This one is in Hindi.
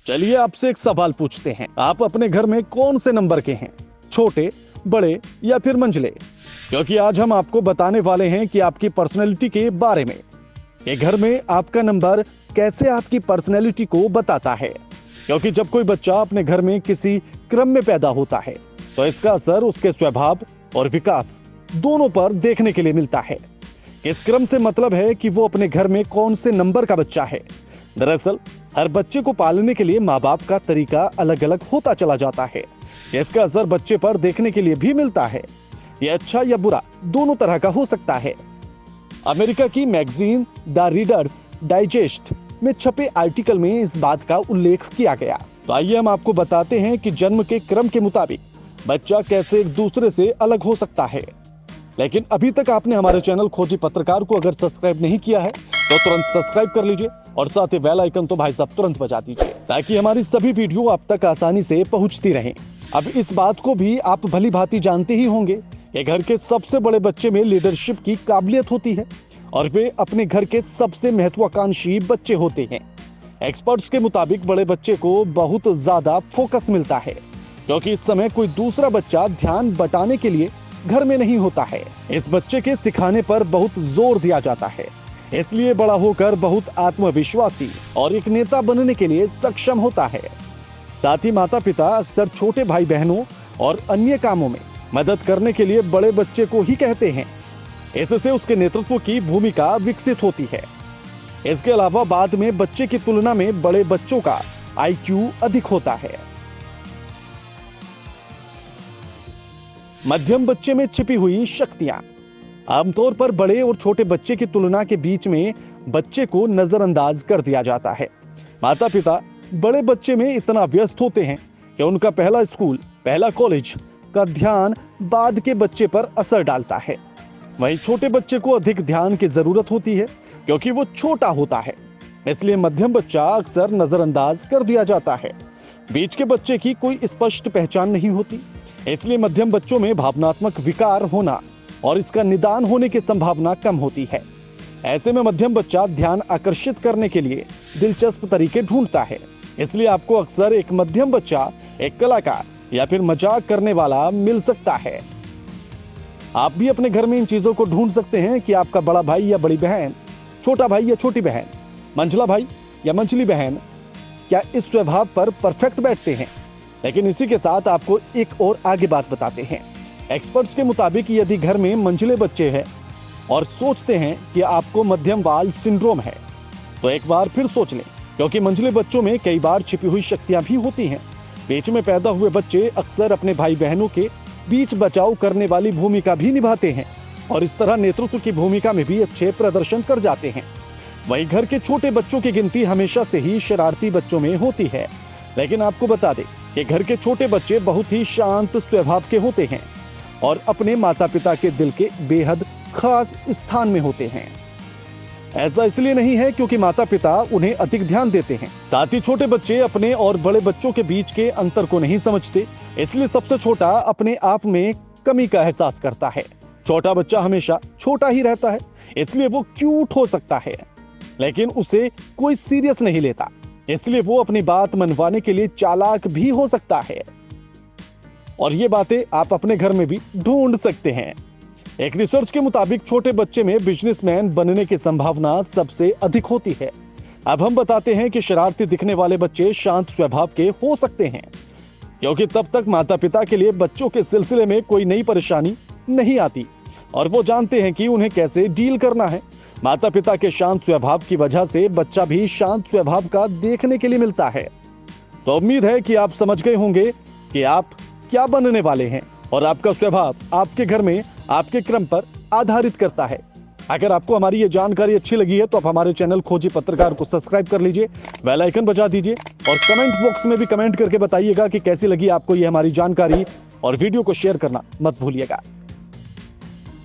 चलिए आपसे एक सवाल पूछते हैं, आप अपने घर में कौन से नंबर के हैं, छोटे, बड़े या फिर मंझले? क्योंकि आज हम आपको बताने वाले हैं कि आपकी पर्सनैलिटी के बारे में, कि घर में आपका नंबर कैसे आपकी पर्सनैलिटी को बताता है। क्योंकि जब कोई बच्चा अपने घर में किसी क्रम में पैदा होता है तो इसका असर उसके स्वभाव और विकास दोनों पर देखने के लिए मिलता है। इस क्रम से मतलब है कि वो अपने घर में कौन से नंबर का बच्चा है। दरअसल हर बच्चे को पालने के लिए माँ बाप का तरीका अलग अलग होता चला जाता है। इसका असर बच्चे पर देखने के लिए भी मिलता है। यह अच्छा या बुरा दोनों तरह का हो सकता है। अमेरिका की मैगजीन द रीडर्स डाइजेस्ट में छपे आर्टिकल में इस बात का उल्लेख किया गया। तो आइए हम आपको बताते हैं कि जन्म के क्रम के मुताबिक बच्चा कैसे एक दूसरे से अलग हो सकता है। लेकिन अभी तक आपने हमारे चैनल खोजी पत्रकार को अगर सब्सक्राइब नहीं किया है तो तुरंत सब्सक्राइब कर लीजिए और साथ ही बेल आइकन तो भाई साहब तुरंत बजा दीजिए, ताकि हमारी सभी वीडियो आप तक आसानी से पहुंचती रहें। अब इस बात को भी आप भली भांति जानते ही होंगे कि घर के सबसे बड़े बच्चे में लीडरशिप की काबिलियत होती है और वे अपने घर के सबसे महत्वाकांक्षी बच्चे होते हैं। एक्सपर्ट्स के मुताबिक बड़े बच्चे को बहुत ज्यादा फोकस मिलता है, क्योंकि इस समय कोई दूसरा बच्चा ध्यान बटाने के लिए घर में नहीं होता है। इस बच्चे के सिखाने पर बहुत जोर दिया जाता है, इसलिए बड़ा होकर बहुत आत्मविश्वासी और एक नेता बनने के लिए सक्षम होता है। साथ ही माता पिता अक्सर छोटे भाई बहनों और अन्य कामों में मदद करने के लिए बड़े बच्चे को ही कहते हैं। इससे उसके नेतृत्व की भूमिका विकसित होती है। इसके अलावा बाद में बच्चे की तुलना में बड़े बच्चों का IQ अधिक होता है। मध्यम बच्चे में छिपी हुई शक्तियां। आमतौर पर बड़े और छोटे बच्चे की तुलना के बीच में बच्चे को नजरअंदाज कर दिया जाता है। माता पिता बड़े बच्चे में इतना व्यस्त होते हैं कि उनका पहला स्कूल, पहला कॉलेज का ध्यान बाद के बच्चे पर असर डालता है। वहीं छोटे बच्चे को अधिक ध्यान की जरूरत होती है, क्योंकि वो छोटा होता है, इसलिए मध्यम बच्चा अक्सर नजरअंदाज कर दिया जाता है। बीच के बच्चे की कोई स्पष्ट पहचान नहीं होती, इसलिए मध्यम बच्चों में भावनात्मक विकार होना और इसका निदान होने की संभावना कम होती है। ऐसे में मध्यम बच्चा ध्यान आकर्षित करने के लिए दिलचस्प तरीके ढूंढता है, इसलिए आपको अक्सर एक मध्यम बच्चा एक कलाकार या फिर मजाक करने वाला मिल सकता है। आप भी अपने घर में इन चीजों को ढूंढ सकते हैं कि आपका बड़ा भाई या बड़ी बहन, छोटा भाई या छोटी बहन, मंझला भाई या मंझली बहन क्या इस स्वभाव पर परफेक्ट बैठते हैं। लेकिन इसी के साथ आपको एक और आगे बात बताते हैं। एक्सपर्ट्स के मुताबिक यदि घर में मंझले बच्चे हैं और सोचते हैं कि आपको मध्यम बाल सिंड्रोम है, तो एक बार फिर सोच लें, क्योंकि मंझले बच्चों में कई बार छिपी हुई शक्तियां भी होती हैं। बीच में पैदा हुए बच्चे अक्सर अपने भाई बहनों के बीच बचाव करने वाली भूमिका भी निभाते हैं और इस तरह नेतृत्व की भूमिका में भी अच्छे प्रदर्शन कर जाते हैं। वहीं घर के छोटे बच्चों की गिनती हमेशा से ही शरारती बच्चों में होती है। लेकिन आपको बता दें कि घर के छोटे बच्चे बहुत ही शांत स्वभाव के होते हैं और अपने माता पिता के दिल के बेहद खास स्थान में होते हैं। ऐसा इसलिए नहीं है क्योंकि माता पिता उन्हें अधिक ध्यान देते हैं, साथ ही छोटे बच्चे अपने और बड़े बच्चों के बीच के अंतर को नहीं समझते, इसलिए सबसे छोटा अपने आप में कमी का एहसास करता है। छोटा बच्चा हमेशा छोटा ही रहता है, इसलिए वो क्यूट हो सकता है, लेकिन उसे कोई सीरियस नहीं लेता, इसलिए वो अपनी बात मनवाने के लिए चालाक भी हो सकता है। और ये बातें आप अपने घर में भी ढूंढ सकते हैं। एक रिसर्च के मुताबिक छोटे बच्चे में बिजनेसमैन बनने की संभावना सबसे अधिक होती है। अब हम बताते हैं कि शरारती दिखने वाले बच्चे शांत स्वभाव के हो सकते हैं, क्योंकि तब तक माता पिता के लिए बच्चों के सिलसिले में कोई नई परेशानी नहीं आती और वो जानते हैं कि उन्हें कैसे डील करना है। माता पिता के शांत स्वभाव की वजह से बच्चा भी शांत स्वभाव का देखने के लिए मिलता है। तो उम्मीद है कि आप समझ गए होंगे कि आप क्या बनने वाले हैं और आपका स्वभाव आपके घर में आपके क्रम पर आधारित करता है। अगर आपको हमारी ये जानकारी अच्छी लगी है तो आप हमारे चैनल खोजी पत्रकार को सब्सक्राइब कर लीजिए, बेल आइकन बजा दीजिए और कमेंट बॉक्स में भी कमेंट करके बताइएगा कि कैसी लगी आपको ये हमारी जानकारी और वीडियो को शेयर करना मत भूलिएगा।